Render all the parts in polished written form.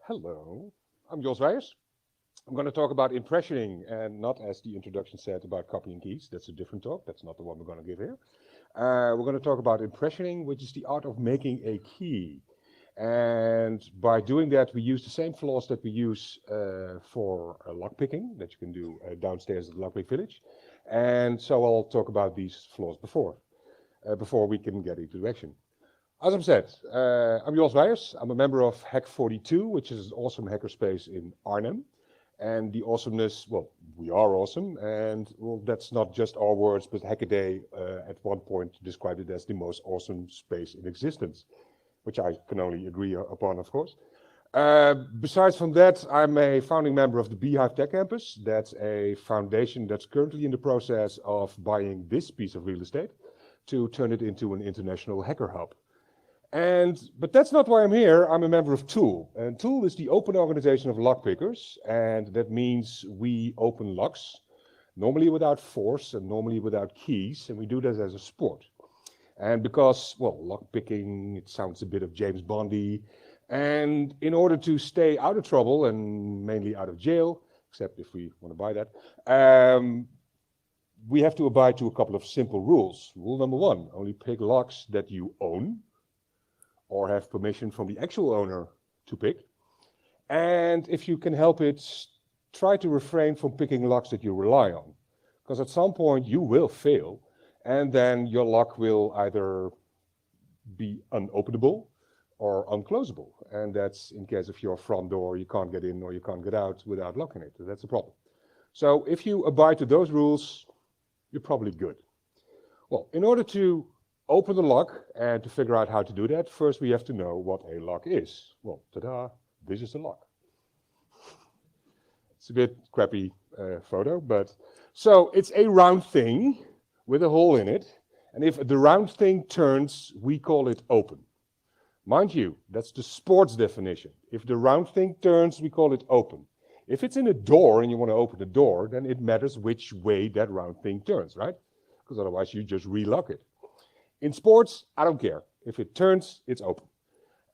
Hello, I'm Weyers. I'm going to talk about impressioning and not, as the introduction said, about copying keys. That's a different talk. That's not the one we're going to give here. We're going to talk about impressioning, which is the art of making a key. And by doing that, we use the same flaws that we use for lockpicking, that you can do downstairs at the Lockpick Village. And so I'll talk about these flaws before we can get into action. As I said, I'm Jos Weyers. I'm a member of Hack42, which is an awesome hackerspace in Arnhem. And the awesomeness, well, we are awesome, and well, that's not just our words, but Hackaday at one point described it as the most awesome space in existence, which I can only agree upon, of course. Besides from that, I'm a founding member of the Beehive Tech Campus. That's a foundation that's currently in the process of buying this piece of real estate to turn it into an international hacker hub. But that's not why I'm here. I'm a member of Tool. And Tool is the open organization of lockpickers. And that means we open locks, normally without force and normally without keys. And we do that as a sport. And because, well, lockpicking, it sounds a bit of James Bondy. And in order to stay out of trouble and mainly out of jail, except if we want to buy that, we have to abide to a couple of simple rules. Rule number one, only pick locks that you own, or have permission from the actual owner to pick. And if you can help it, try to refrain from picking locks that you rely on. Because at some point you will fail, and then your lock will either be unopenable or unclosable. And that's in case of your front door, you can't get in or you can't get out without locking it. That's a problem. So if you abide to those rules, you're probably good. Well, in order to open the lock, and to figure out how to do that, first we have to know what a lock is. Well, ta-da, this is a lock. It's a bit crappy photo, but so it's a round thing with a hole in it, and if the round thing turns, we call it open. Mind you, that's the sports definition. If the round thing turns, we call it open. If it's in a door and you want to open the door, then it matters which way that round thing turns, right? Because otherwise you just relock it. In sports, I don't care. If it turns, it's open.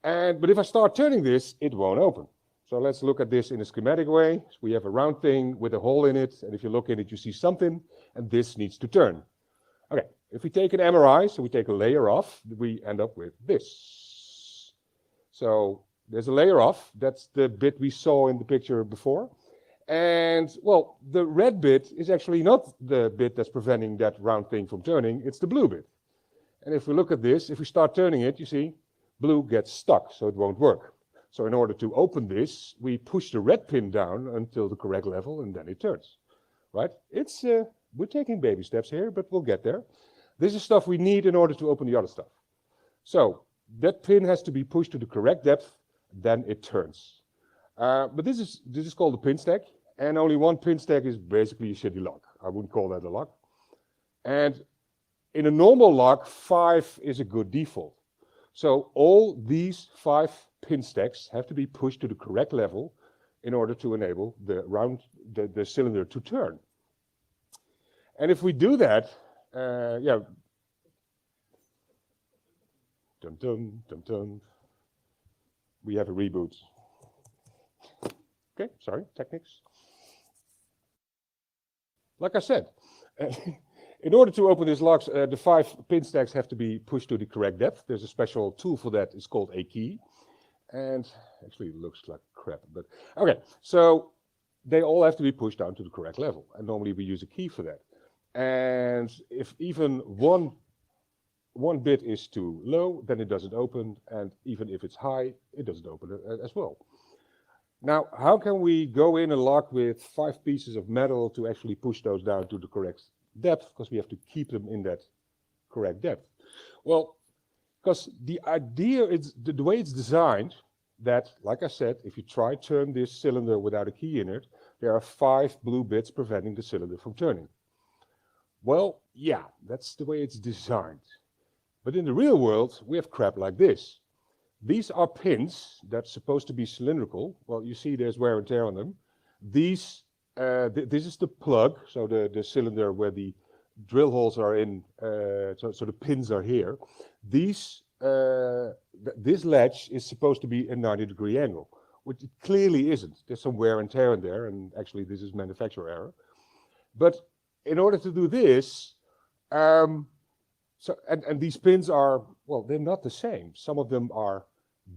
But if I start turning this, it won't open. So let's look at this in a schematic way. So we have a round thing with a hole in it, and if you look in it, you see something, and this needs to turn. Okay, if we take an MRI, so we take a layer off, we end up with this. So there's a layer off. That's the bit we saw in the picture before. And, well, the red bit is actually not the bit that's preventing that round thing from turning, it's the blue bit. And if we look at this, if we start turning it, you see, blue gets stuck, so it won't work. So in order to open this, we push the red pin down until the correct level, and then it turns, right? It's, we're taking baby steps here, but we'll get there. This is stuff we need in order to open the other stuff. So that pin has to be pushed to the correct depth, then it turns. But this is called a pin stack, and only one pin stack is basically a shitty lock. I wouldn't call that a lock. And in a normal lock, 5 is a good default. So all these 5 pin stacks have to be pushed to the correct level in order to enable the cylinder to turn. And if we do that, yeah, dum dum dum dum, we have a reboot. Okay, sorry, techniques. Like I said. In order to open these locks, the 5 pin stacks have to be pushed to the correct depth. There's a special tool for that. It's called a key. And actually it looks like crap, but okay. So they all have to be pushed down to the correct level. And normally we use a key for that. And if even one bit is too low, then it doesn't open. And even if it's high, it doesn't open as well. Now, how can we go in a lock with 5 pieces of metal to actually push those down to the correct depth, because we have to keep them in that correct depth? Well, because the idea is the way it's designed, that, like I said, if you try to turn this cylinder without a key in it, there are 5 blue bits preventing the cylinder from turning. Well, yeah, that's the way it's designed. But in the real world, we have crap like this. These are pins that's supposed to be cylindrical. Well, you see there's wear and tear on them. This is the plug, so the cylinder where the drill holes are in, so the pins are here. This latch is supposed to be a 90-degree angle. which it clearly isn't. There's some wear and tear in there, and actually this is manufacturer error. But in order to do this, and these pins are, well, they're not the same. Some of them are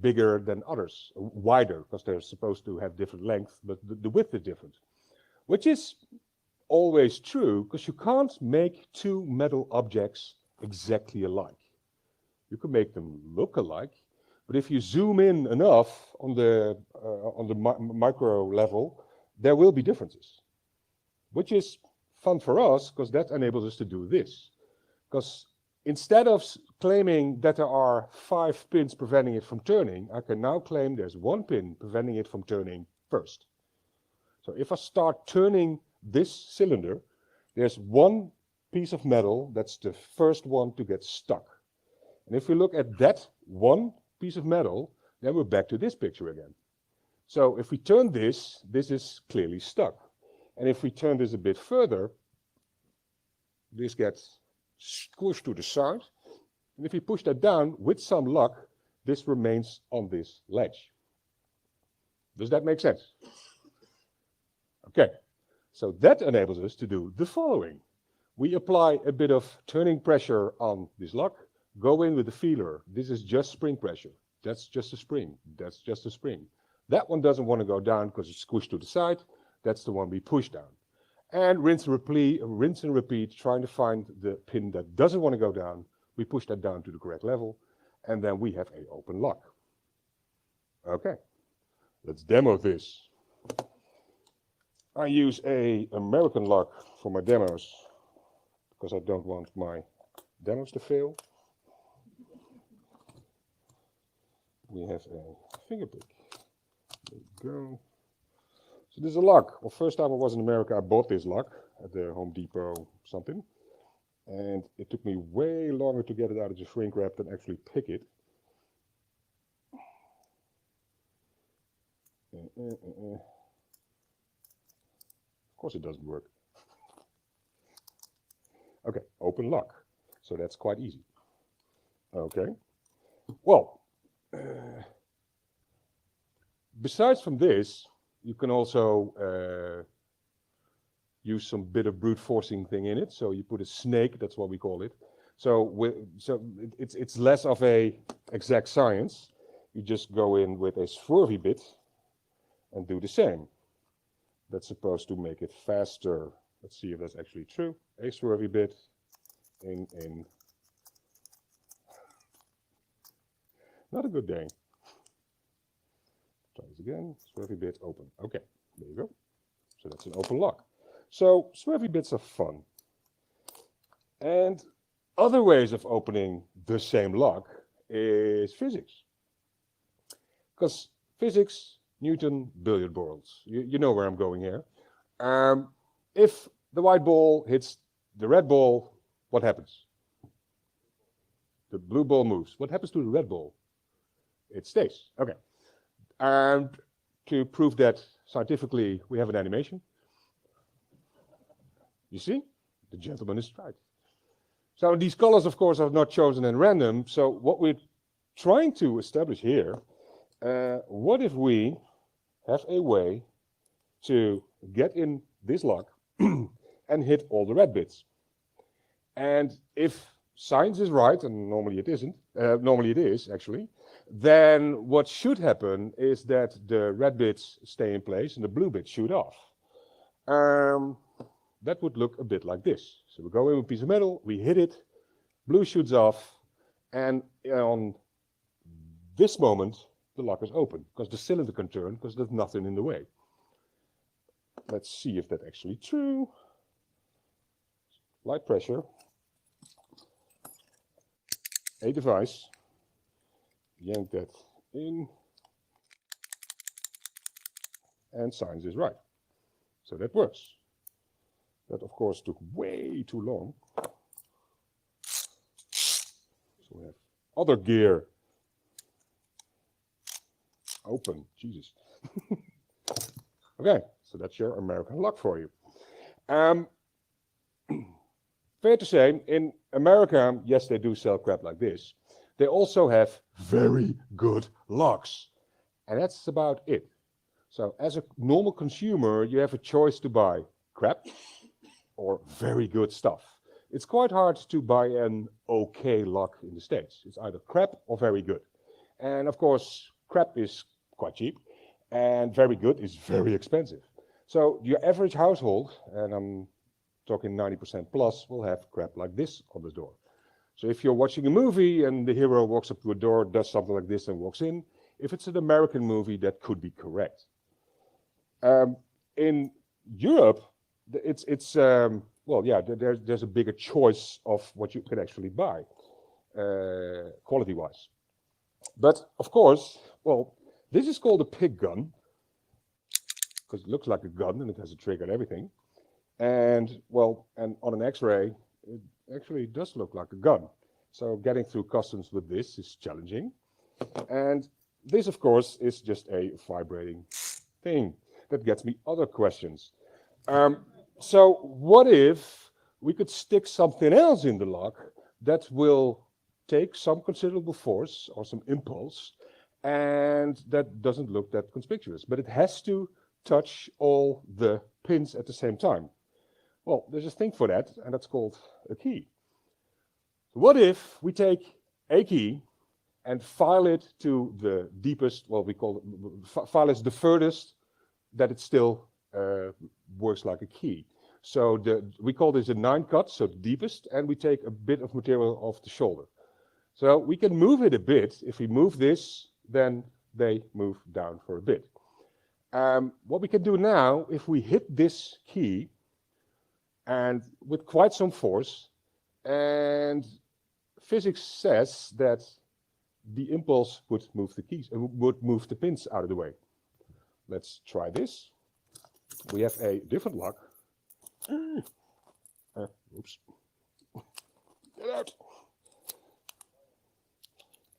bigger than others, wider, because they're supposed to have different length, but the width is different. Which is always true, because you can't make two metal objects exactly alike. You can make them look alike, but if you zoom in enough on the micro level, there will be differences. Which is fun for us, because that enables us to do this. Because instead of claiming that there are 5 pins preventing it from turning, I can now claim there's 1 pin preventing it from turning first. So if I start turning this cylinder, there's 1 piece of metal that's the first one to get stuck. And if we look at that 1 piece of metal, then we're back to this picture again. So if we turn this, this is clearly stuck. And if we turn this a bit further, this gets squished to the side. And if you push that down, with some luck, this remains on this ledge. Does that make sense? Okay, so that enables us to do the following. We apply a bit of turning pressure on this lock, go in with the feeler. This is just spring pressure. That's just a spring. That's just a spring. That one doesn't want to go down because it's squished to the side. That's the one we push down. And rinse and repeat, trying to find the pin that doesn't want to go down. We push that down to the correct level, and then we have an open lock. Okay, let's demo this. I use an American lock for my demos, because I don't want my demos to fail. We have a finger pick. There we go. So this is a lock. Well, first time I was in America, I bought this lock at the Home Depot something. And it took me way longer to get it out of the shrink wrap than actually pick it. Of course it doesn't work. Okay, open lock. So that's quite easy. Okay. Well, besides from this, you can also use some bit of brute forcing thing in it. So you put a snake, that's what we call it. So, it's less of a exact science. You just go in with a swervy bit and do the same. That's supposed to make it faster. Let's see if that's actually true. A swervy bit in. Not a good day. Try this again. Swervy bit open. Okay, there you go. So that's an open lock. So swervy bits are fun. And other ways of opening the same lock is physics. Because physics, Newton, billiard balls. You know where I'm going here. If the white ball hits the red ball, what happens? The blue ball moves. What happens to the red ball? It stays. Okay. And to prove that scientifically, we have an animation. You see? The gentleman is right. So these colors, of course, are not chosen at random. So what we're trying to establish here, what if we have a way to get in this lock and hit all the red bits? And if science is right, and normally it isn't, normally it is actually, then what should happen is that the red bits stay in place and the blue bits shoot off. That would look a bit like this. So we go in with a piece of metal, we hit it, blue shoots off, and on this moment, the lock is open, because the cylinder can turn, because there's nothing in the way. Let's see if that's actually true. Light pressure. A device. Yank that in. And science is right. So that works. That, of course, took way too long. So we have other gear. Open. Jesus. Okay, so that's your American lock for you. Fair to say, in America, yes, they do sell crap like this. They also have very good locks. And that's about it. So as a normal consumer, you have a choice to buy crap or very good stuff. It's quite hard to buy an okay lock in the States. It's either crap or very good. And of course, crap is quite cheap and very good is very expensive. So your average household, and I'm talking 90% plus, will have crap like this on the door. So if you're watching a movie and the hero walks up to a door, does something like this and walks in, if it's an American movie, that could be correct. In Europe, well, yeah, there's a bigger choice of what you can actually buy, quality-wise. But of course, well, this is called a pig gun, because it looks like a gun and it has a trigger and everything. And well, and on an X-ray, it actually does look like a gun. So getting through customs with this is challenging. And this, of course, is just a vibrating thing. That gets me other questions. So what if we could stick something else in the lock that will take some considerable force or some impulse, and that doesn't look that conspicuous, but it has to touch all the pins at the same time? Well, there's a thing for that, and that's called a key. What if we take a key and file it to the deepest, well, we call it, file it the furthest that it still works like a key. So we call this a 9 cut, so the deepest, and we take a bit of material off the shoulder. So we can move it a bit. If we move this, then they move down for a bit. What we can do now, if we hit this key, and with quite some force, and physics says that the impulse would move the keys, would move the pins out of the way. Let's try this. We have a different lock. Oops. Get out.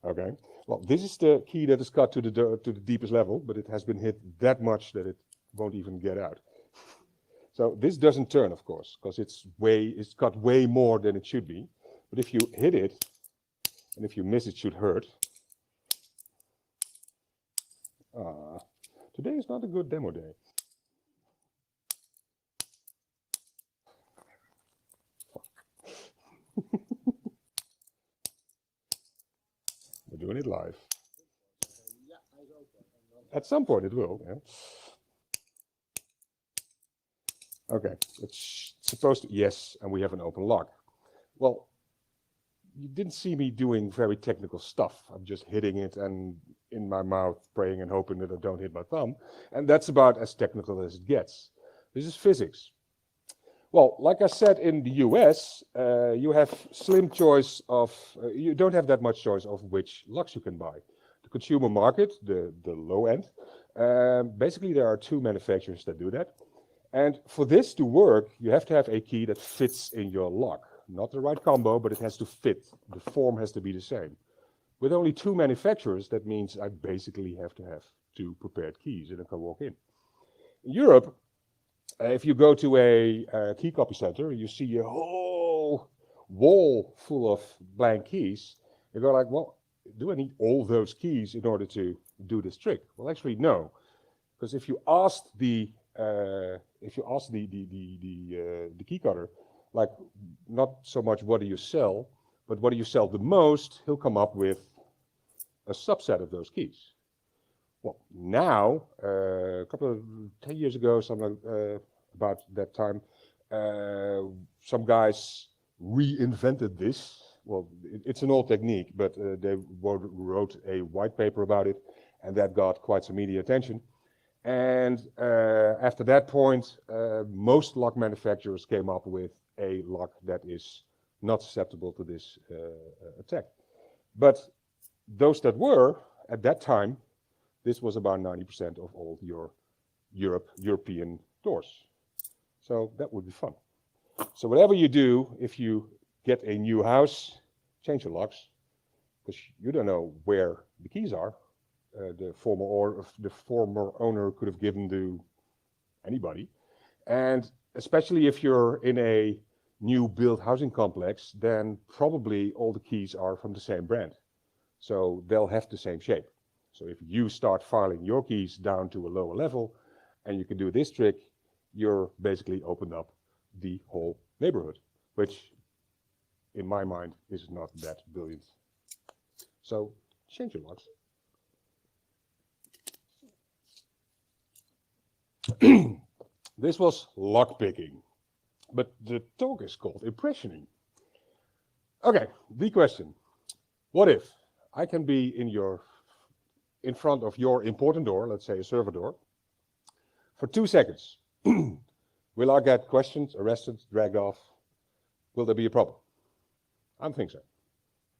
Okay. Well, this is the key that is cut to the deepest level, but it has been hit that much that it won't even get out. So this doesn't turn, of course, because it's cut way more than it should be. But if you hit it, and if you miss, it should hurt. Today is not a good demo day. We're doing it live. At some point it will. Yeah. Okay, it's supposed to, yes, and we have an open lock. Well, you didn't see me doing very technical stuff. I'm just hitting it and in my mouth, praying and hoping that I don't hit my thumb. And that's about as technical as it gets. This is physics. Well, like I said, in the US, you have slim choice of, you don't have that much choice of which locks you can buy. The consumer market, the low end, basically there are 2 manufacturers that do that. And for this to work, you have to have a key that fits in your lock. Not the right combo, but it has to fit. The form has to be the same. With only 2 manufacturers, that means I basically have to have 2 prepared keys and I can walk in. In Europe, if you go to a key copy center, you see a whole wall full of blank keys. You go like, well, do I need all those keys in order to do this trick? Well, actually, no. Because if you ask the key cutter, like not so much what do you sell, but what do you sell the most, he'll come up with a subset of those keys. Well, now, a couple of 10 years ago, something about that time, some guys reinvented this. Well, it's an old technique, but they wrote a white paper about it, and that got quite some media attention. And after that point, most lock manufacturers came up with a lock that is not susceptible to this attack. But those that were, at that time, this was about 90% of all your European doors. So that would be fun. So whatever you do, if you get a new house, change your locks, because you don't know where the keys are. The former owner could have given to anybody. And especially if you're in a new built housing complex, then probably all the keys are from the same brand. So they'll have the same shape. So if you start filing your keys down to a lower level, and you can do this trick, you're basically opened up the whole neighborhood, which in my mind is not that brilliant. So change your locks. This was lock picking, but the talk is called impressioning. Okay, the question: what if I can be in front of your important door, let's say a server door, for 2 seconds? Will I get questioned, arrested, dragged off? Will there be a problem? I don't think so.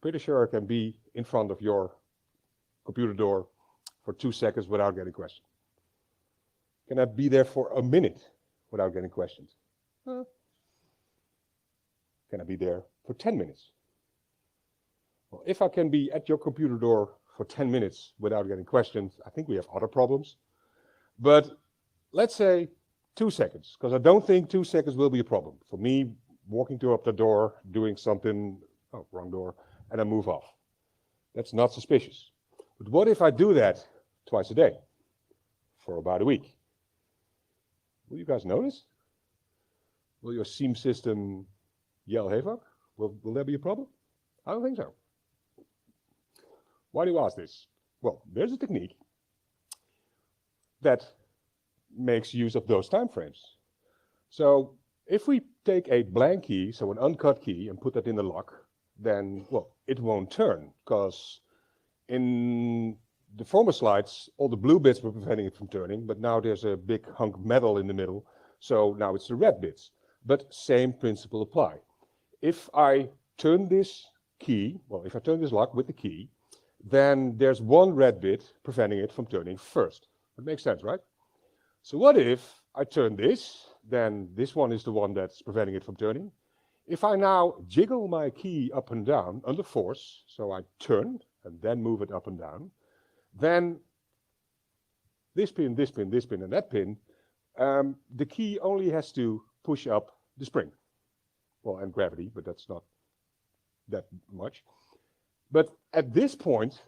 Pretty sure I can be in front of your computer door for 2 seconds without getting questioned. Can I be there for a minute without getting questioned? Can I be there for 10 minutes? Well, if I can be at your computer door for 10 minutes without getting questioned, I think we have other problems. But let's say 2 seconds, because I don't think 2 seconds will be a problem. For me, walking up the door, doing something, oh, wrong door, and I move off. That's not suspicious. But what if I do that twice a day for about a week? Will you guys notice? Will your SIEM system yell havoc? Will there be a problem? I don't think so. Why do you ask this? Well, there's a technique that makes use of those time frames. So if we take a blank key, so an uncut key, and put that in the lock, then, well, it won't turn, because in the former slides, all the blue bits were preventing it from turning, but now there's a big hunk of metal in the middle, so now it's the red bits. But same principle apply. If I turn this key, well, if I turn this lock with the key, then there's one red bit preventing it from turning first. That makes sense, right? So what if I turn this, then this one is the one that's preventing it from turning. If I now jiggle my key up and down under force, so I turn and then move it up and down, then this pin, this pin, this pin, and that pin, the key only has to push up the spring. Well, and gravity, but that's not that much. But at this point,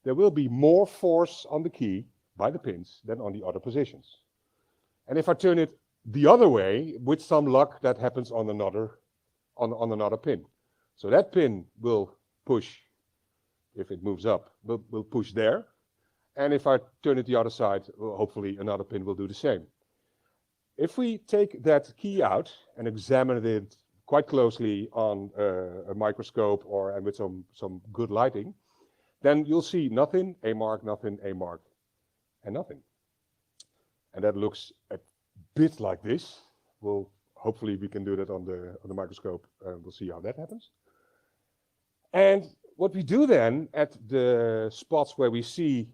there will be more force on the key by the pins than on the other positions. And if I turn it the other way, with some luck, that happens on another pin. So that pin will push, if it moves up, will push there. And if I turn it the other side, well, hopefully another pin will do the same. If we take that key out and examine it quite closely on a microscope and with some good lighting, then you'll see nothing, a mark, nothing, a mark, and nothing. And that looks a bit like this. Well, hopefully we can do that on the microscope, and we'll see how that happens. And what we do then, at the spots where we see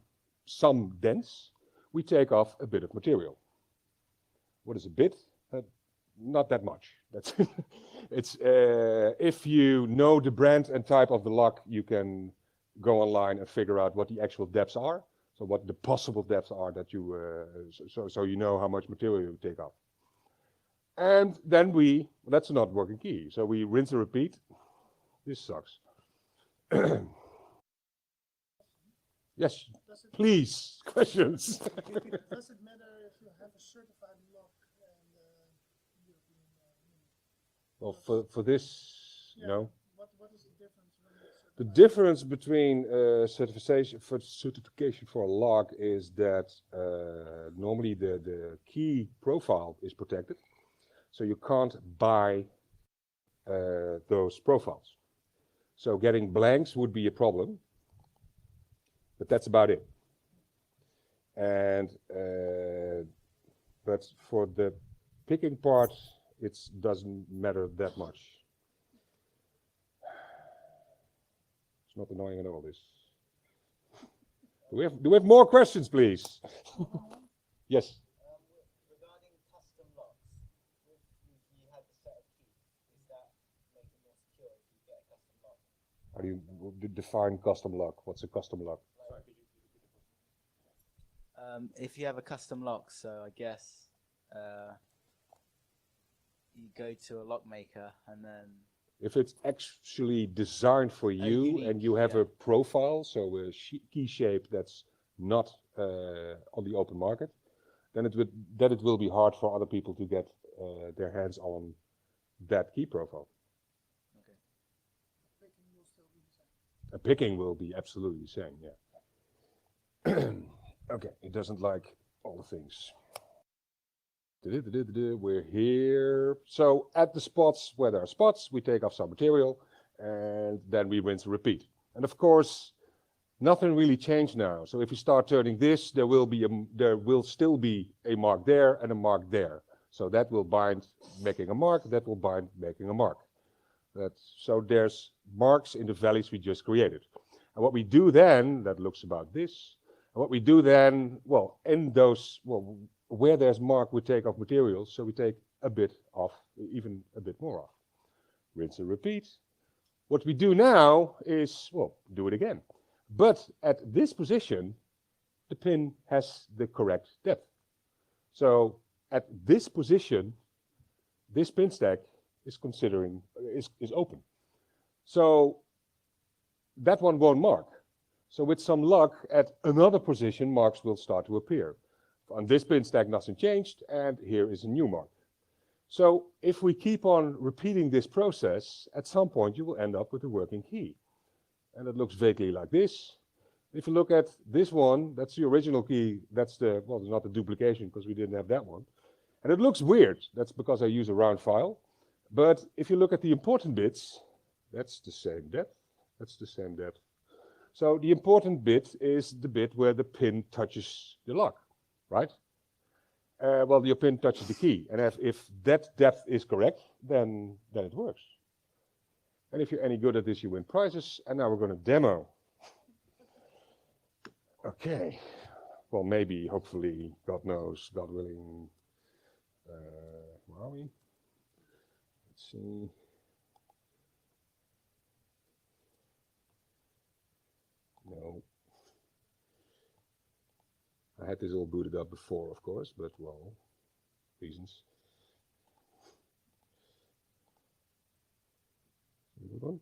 some dents, we take off a bit of material. What is a bit? Not that much. That's it's if you know the brand and type of the lock, you can go online and figure out what the actual depths are. So what the possible depths are that you so you know how much material you take off. And then that's not working key. So we rinse and repeat. This sucks. Yes, please, questions. Does it matter if you have a certified lock and European? Well, for this, yeah, no. What is the difference? The difference between certification for a lock is that normally the key profile is protected, so you can't buy those profiles. So getting blanks would be a problem, but that's about it. And but for the picking part, it doesn't matter that much. It's not annoying at all, this. Do we have more questions, please? Yes. Regarding custom locks, if you had the set of keys, does that make it more secure if you get a custom lock? How do you define custom lock? What's a custom lock? If you have a custom lock, so I guess you go to a lock maker and then... If it's actually designed for you unique, and you have yeah. a profile, so a key shape that's not on the open market, then it will be hard for other people to get their hands on that key profile. Okay. Picking will still be the same. Picking will be absolutely the same, yeah. Okay, it doesn't like all the things. We're here. So at the spots where there are spots, we take off some material and then we rinse and repeat. And of course, nothing really changed now. So if you start turning this, there will still be a mark there and a mark there. So that will bind making a mark, that will bind making a mark. So there's marks in the values we just created. And what we do then, that looks about this. And what we do then, well, in those, well, where there's mark, we take off materials. So we take a bit off, even a bit more off. Rinse and repeat. What we do now is, well, do it again. But at this position, the pin has the correct depth. So at this position, this pin stack is open. So that one won't mark. So with some luck, at another position, marks will start to appear. On this pin stack, nothing changed, and here is a new mark. So if we keep on repeating this process, at some point you will end up with a working key. And it looks vaguely like this. If you look at this one, that's the original key. That's the, well, it's not the duplication because we didn't have that one. And it looks weird. That's because I use a round file. But if you look at the important bits, that's the same depth. That's the same depth. So the important bit is the bit where the pin touches the lock, right? Well, your pin touches the key. And if that depth is correct, then it works. And if you're any good at this, you win prizes. And now we're going to demo. Okay. Well, maybe, hopefully, God knows, God willing. Where are we? Let's see. No. I had this all booted up before, of course, but, well, reasons. Good one.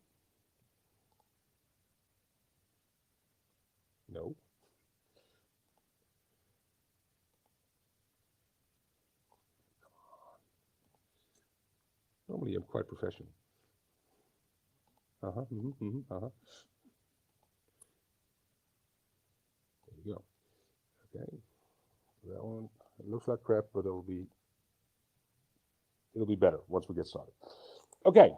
No. Normally I'm quite professional. There you go. Okay. That one, it looks like crap, but it'll be better once we get started. Okay.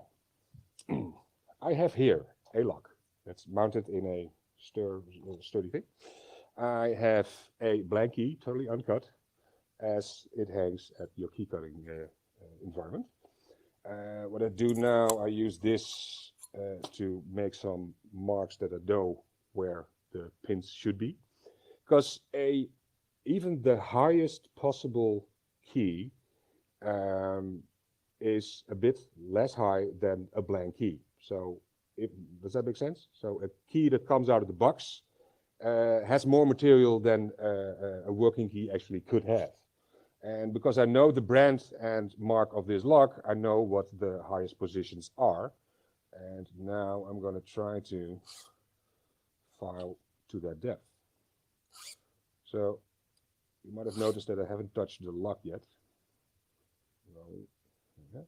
I have here a lock that's mounted in a sturdy thing. I have a blank key, totally uncut, as it hangs at your key cutting environment. What I do now, I use this to make some marks that I know where the pins should be. Because even the highest possible key is a bit less high than a blank key. So does that make sense? So a key that comes out of the box has more material than a working key actually could have. And because I know the brand and mark of this lock, I know what the highest positions are. And now I'm going to try to file to that depth. So you might have noticed that I haven't touched the lock yet. Okay.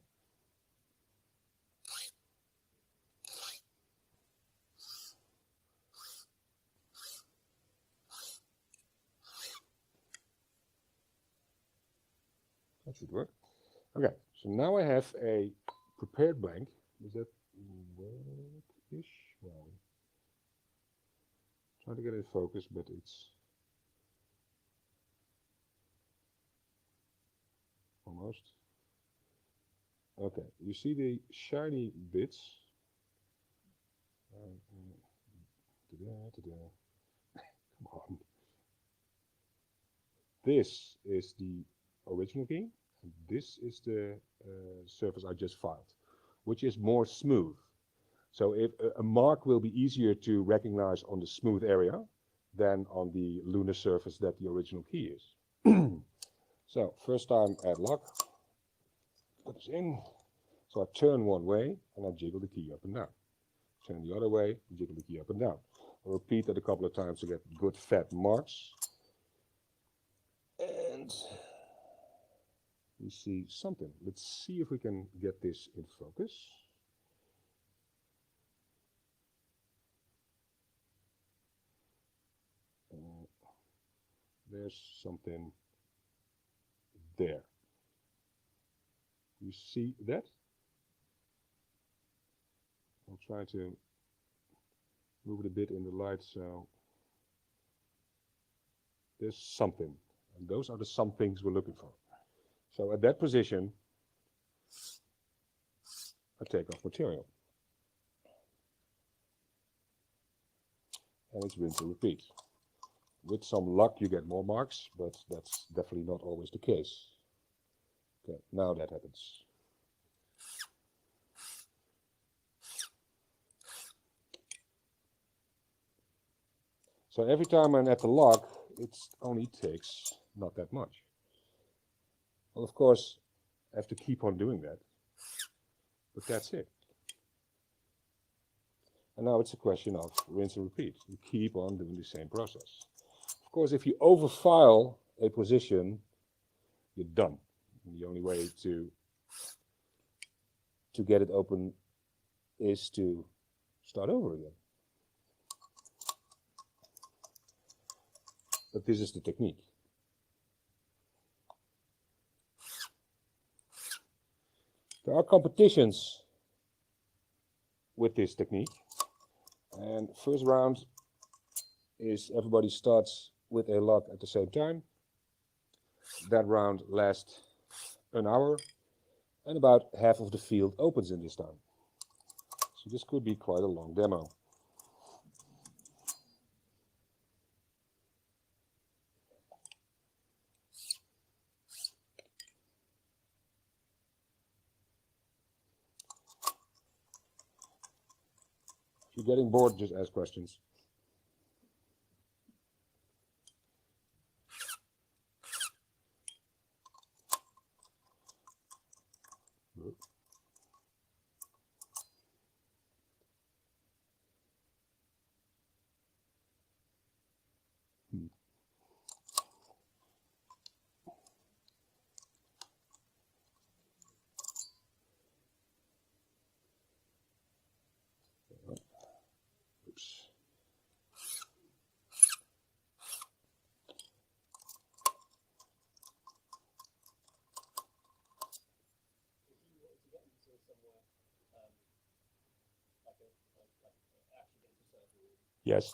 That should work. Okay, so now I have a prepared blank. Does that work-ish? Well, trying to get it focused, but it's almost. Okay, you see the shiny bits. Come on. This is the original key, and this is the surface I just filed, which is more smooth. So if a mark will be easier to recognize on the smooth area than on the lunar surface that the original key is. So first time add lock, put this in. So I turn one way and I jiggle the key up and down. Turn the other way, jiggle the key up and down. repeat that a couple of times to get good fat marks. And we see something. Let's see if we can get this in focus. There's something there. You see that? I'll try to move it a bit in the light so there's something. And those are the some things we're looking for. So at that position, I take off material. And it's rinse and repeat. With some luck you get more marks, but that's definitely not always the case. Okay, now that happens. So every time I'm at the lock, it only takes not that much. Well, of course, I have to keep on doing that, but that's it. And now it's a question of rinse and repeat. You keep on doing the same process. Of course, if you overfile a position, you're done. And the only way to get it open is to start over again. But this is the technique. There are competitions with this technique. And first round is everybody starts with a lock at the same time. That round lasts an hour and about half of the field opens in this time. So this could be quite a long demo. If you're getting bored, just ask questions. Oops. Yes.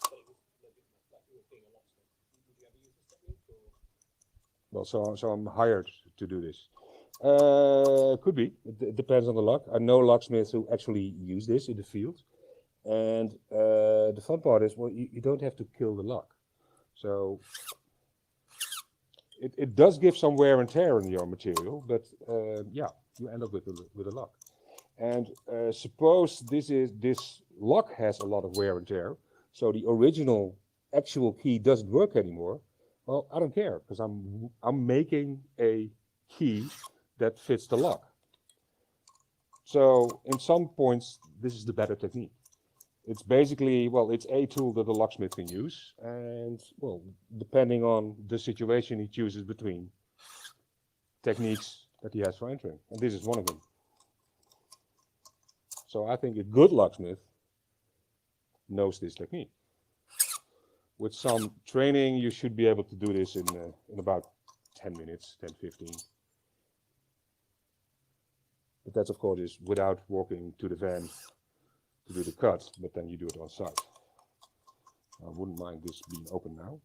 Well, so I'm hired to do this. Could be. It depends on the lock. I know locksmiths who actually use this in the field. And the fun part is, well, you don't have to kill the lock. So it does give some wear and tear in your material, but yeah, you end up with a lock. And suppose this lock has a lot of wear and tear, so the original actual key doesn't work anymore. Well, I don't care, because I'm making a key that fits the lock. So in some points, this is the better technique. It's basically, well, it's a tool that the locksmith can use, and well, depending on the situation, he chooses between techniques that he has for entering, and this is one of them. So I think a good locksmith knows this technique. With some training, you should be able to do this in about 10 minutes, 10, 15. But that, of course, is without walking to the van to do the cut, but then you do it on site. I wouldn't mind this being open now.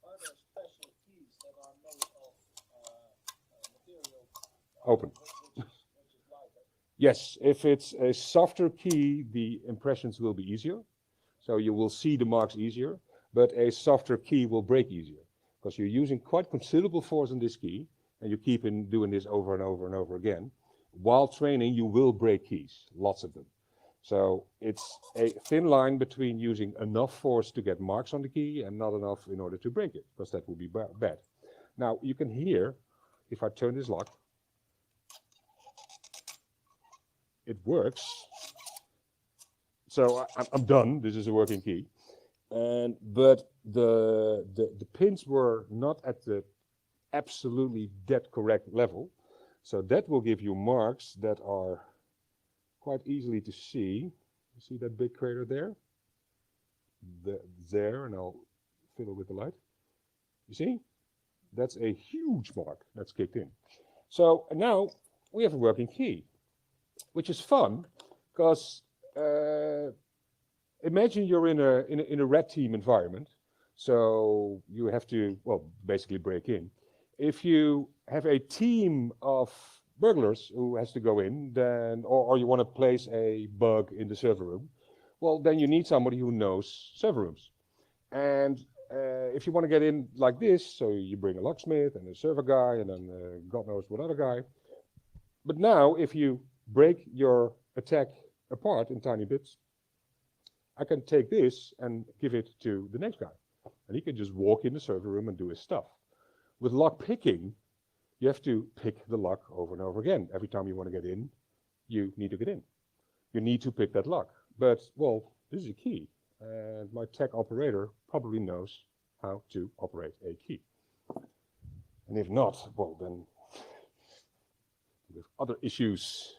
Are there special keys that are made of material Open. which is lighter? Yes, if it's a softer key, the impressions will be easier. So you will see the marks easier, but a softer key will break easier because you're using quite considerable force on this key and you keep doing this over and over and over again. While training, you will break keys, lots of them. So it's a thin line between using enough force to get marks on the key and not enough in order to break it, because that would be bad. Now you can hear, if I turn this lock, it works. So I'm done. This is a working key. But the pins were not at the absolutely dead correct level. So that will give you marks that are quite easily to see. You see that big crater there? There, and I'll fiddle with the light. You see? That's a huge mark that's kicked in. So now we have a working key, which is fun because imagine you're in a red team environment. So you have to, well, basically break in. If you have a team of burglars who has to go in, then, or you want to place a bug in the server room, well, then you need somebody who knows server rooms. And if you want to get in like this, so you bring a locksmith and a server guy and then God knows what other guy. But now, if you break your attack apart in tiny bits, I can take this and give it to the next guy. And he can just walk in the server room and do his stuff. With lock picking, you have to pick the lock over and over again. Every time you want to get in, you need to get in. You need to pick that lock. But, well, this is a key. And my tech operator probably knows how to operate a key. And if not, well, then we have other issues.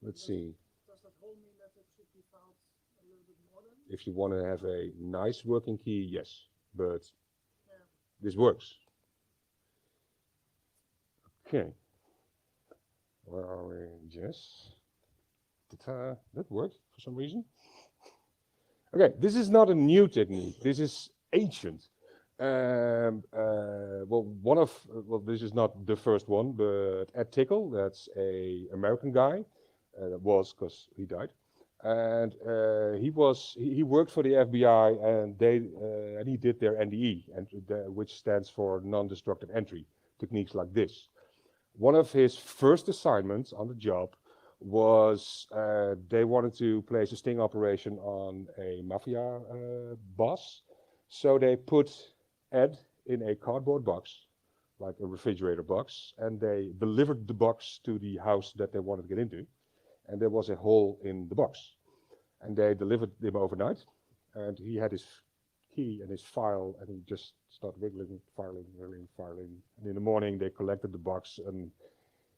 Let's see. Does that whole mean that it should be found a little bit modern? If you want to have a nice working key, yes. But Yeah. this works. Okay. Where are we? Jess? Ta-ta. That worked for some reason. Okay, this is not a new technique. This is ancient. Well, this is not the first one, but Ed Tickle, that's a American guy. That was because he died, and he worked for the FBI, and he did their NDE, which stands for non-destructive entry techniques like this. One of his first assignments on the job was they wanted to place a sting operation on a mafia boss. So they put Ed in a cardboard box, like a refrigerator box, and they delivered the box to the house that they wanted to get into. And there was a hole in the box. And they delivered him overnight. And he had his key and his file, and he just started wiggling, filing. And in the morning, they collected the box, and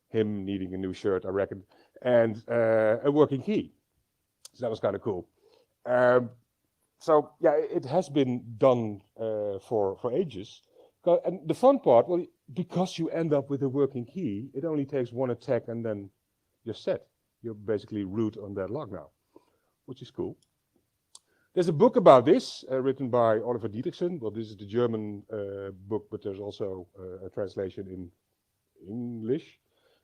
him needing a new shirt, I reckon, and a working key. So that was kind of cool. So yeah, it has been done for ages. And the fun part, well, because you end up with a working key, it only takes one attack and then you're set. You're basically root on that lock now, which is cool. There's a book about this written by Oliver Dietrichson. Well, this is the German book, but there's also a translation in English.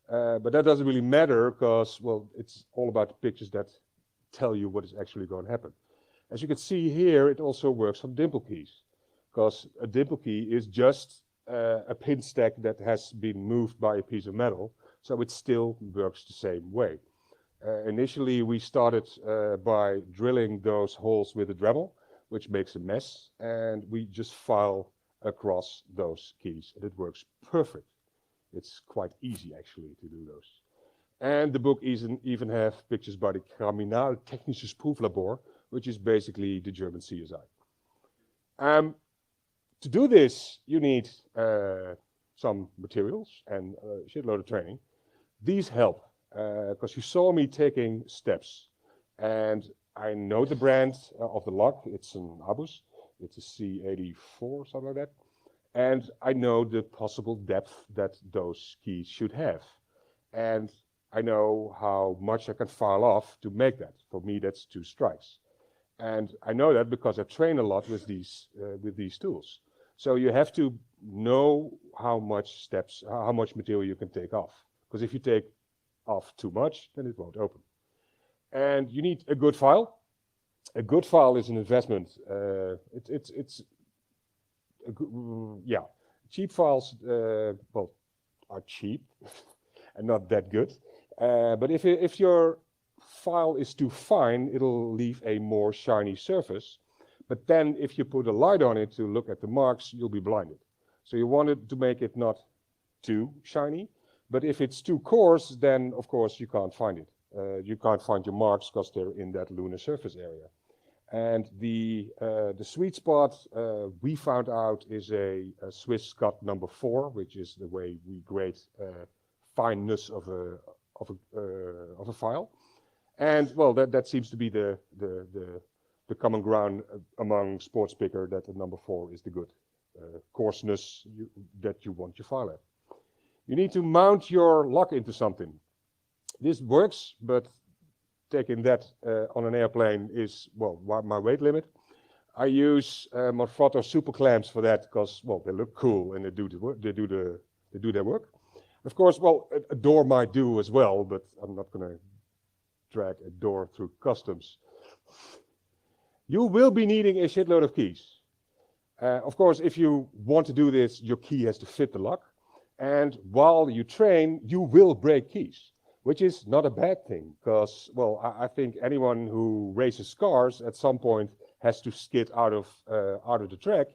But that doesn't really matter because, well, it's all about the pictures that tell you what is actually going to happen. As you can see here, it also works on dimple keys, because a dimple key is just a pin stack that has been moved by a piece of metal, so it still works the same way. Initially, we started by drilling those holes with a Dremel, which makes a mess, and we just file across those keys, and it works perfect. It's quite easy, actually, to do those. And the book even have pictures by the Kriminaltechnisches Prüflabor, which is basically the German CSI. To do this, you need some materials and a shitload of training. These help, because you saw me taking steps. And I know the brand of the lock. It's an Abus. It's a C84, something like that. And I know the possible depth that those keys should have. And I know how much I can file off to make that. For me, that's 2 strikes. And I know that because I train a lot with these tools. So you have to know how much material you can take off. Because if you take off too much, then it won't open. And you need a good file. A good file is an investment. Yeah, cheap files, well, are cheap and not that good. But if your file is too fine, it'll leave a more shiny surface. But then if you put a light on it to look at the marks, you'll be blinded. So you want it to make it not too shiny. But if it's too coarse, then of course you can't find it. You can't find your marks because they're in that lunar surface area. And the sweet spot we found out is a Swiss cut number 4, which is the way we grade fineness of a file. And well, that seems to be the common ground among sports picker, that the number 4 is the good coarseness that you want your file at. You need to mount your lock into something. This works, but taking that on an airplane is, well, my weight limit. I use Manfrotto super clamps for that because, well, they look cool and they do their work. Of course, well, a door might do as well, but I'm not going to drag a door through customs. You will be needing a shitload of keys. Of course, if you want to do this, your key has to fit the lock. And while you train, you will break keys, which is not a bad thing, because, well, I think anyone who races cars at some point has to skid out of the track,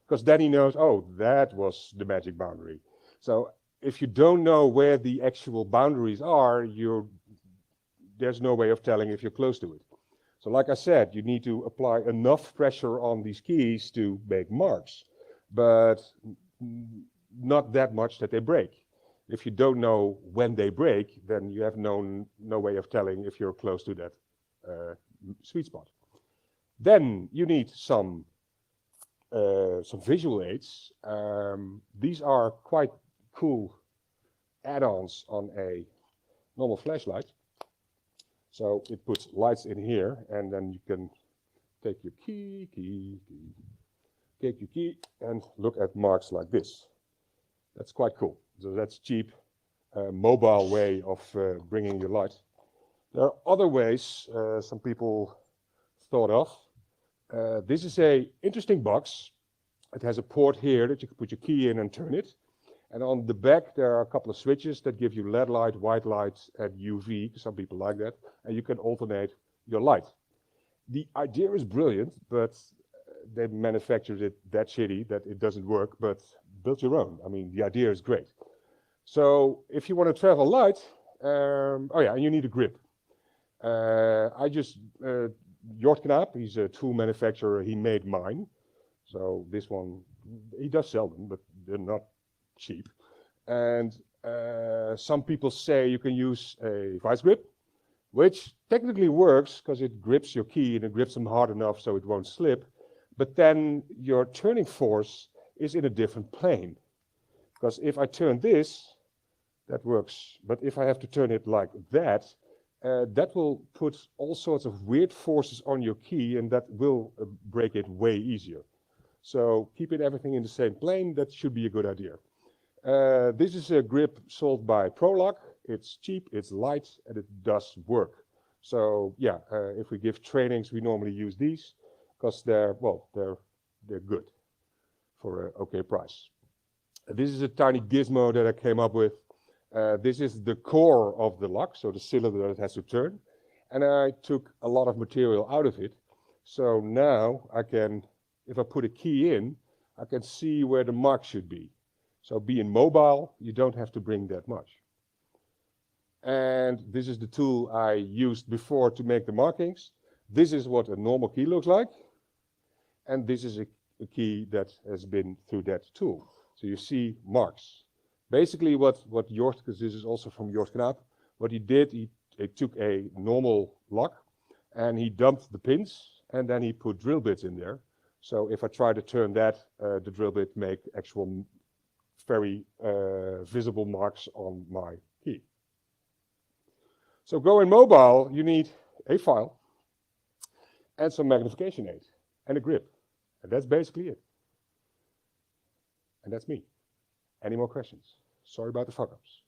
because then he knows, oh, that was the magic boundary. So if you don't know where the actual boundaries are, there's no way of telling if you're close to it. So like I said, you need to apply enough pressure on these keys to make marks, but not that much that they break. If you don't know when they break, then you have no way of telling if you're close to that sweet spot. Then you need some visual aids. These are quite cool add-ons on a normal flashlight. So it puts lights in here, and then you can take your take your key, and look at marks like this. That's quite cool. So that's cheap, mobile way of bringing your light. There are other ways some people thought of. This is a interesting box. It has a port here that you can put your key in and turn it. And on the back there are a couple of switches that give you LED light, white light, and UV. Some people like that. And you can alternate your light. The idea is brilliant, but they manufactured it that shitty that it doesn't work, but build your own. I mean, the idea is great. So if you want to travel light, oh yeah, and you need a grip. Jort Knaap, he's a tool manufacturer, he made mine. So this one, he does sell them, but they're not cheap. And some people say you can use a vice grip, which technically works because it grips your key and it grips them hard enough so it won't slip. But then your turning force is in a different plane. Because if I turn this, that works. But if I have to turn it like that, that will put all sorts of weird forces on your key, and that will break it way easier. So keeping everything in the same plane, that should be a good idea. This is a grip sold by ProLock. It's cheap, it's light, and it does work. So yeah, if we give trainings, we normally use these because they're good for an okay price. This is a tiny gizmo that I came up with. This is the core of the lock, so the cylinder that it has to turn. And I took a lot of material out of it. So now I can, if I put a key in, I can see where the mark should be. So being mobile, you don't have to bring that much. And this is the tool I used before to make the markings. This is what a normal key looks like. And this is a key that has been through that tool. So you see marks. Basically what Jort, because this is also from Jort Knaap, what he did, he took a normal lock and he dumped the pins and then he put drill bits in there. So if I try to turn that, the drill bit make actual very visible marks on my key. So going mobile, you need a file and some magnification aid and a grip. And that's basically it. And that's me. Any more questions? Sorry about the fuck-ups.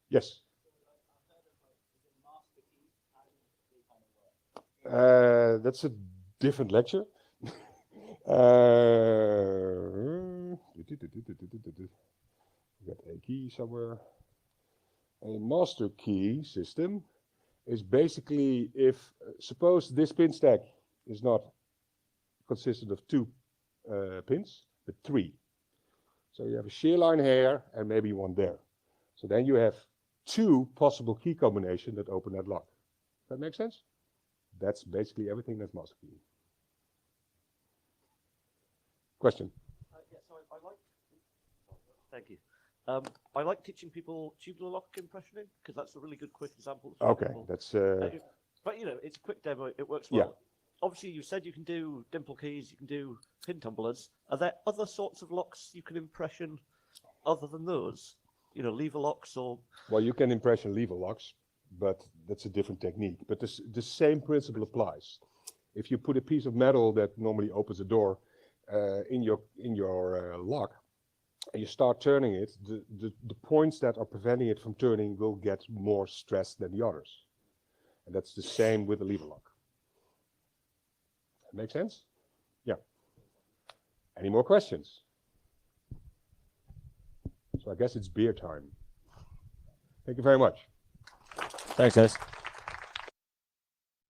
Yes? That's a different lecture. Got a key somewhere. A master key system is basically if, suppose this pin stack is not consistent of 2 pins, but 3. So you have a shear line here and maybe one there. So then you have 2 possible key combinations that open that lock. Does that make sense? That's basically everything that's master key. Question? Yeah, so I like. Thank you. I like teaching people tubular lock impressioning because that's a really good quick example. Okay, People. that's But you know, it's a quick demo. It works well. Yeah. Obviously, you said you can do dimple keys, you can do pin tumblers. Are there other sorts of locks you can impression other than those? You know, lever locks or. well, you can impression lever locks, but that's a different technique. But the same principle applies. If you put a piece of metal that normally opens a door in your lock, and you start turning it, the points that are preventing it from turning will get more stress than the others. And that's the same with the lever lock. That make sense? Yeah. Any more questions? So I guess it's beer time. Thank you very much. Thanks, guys.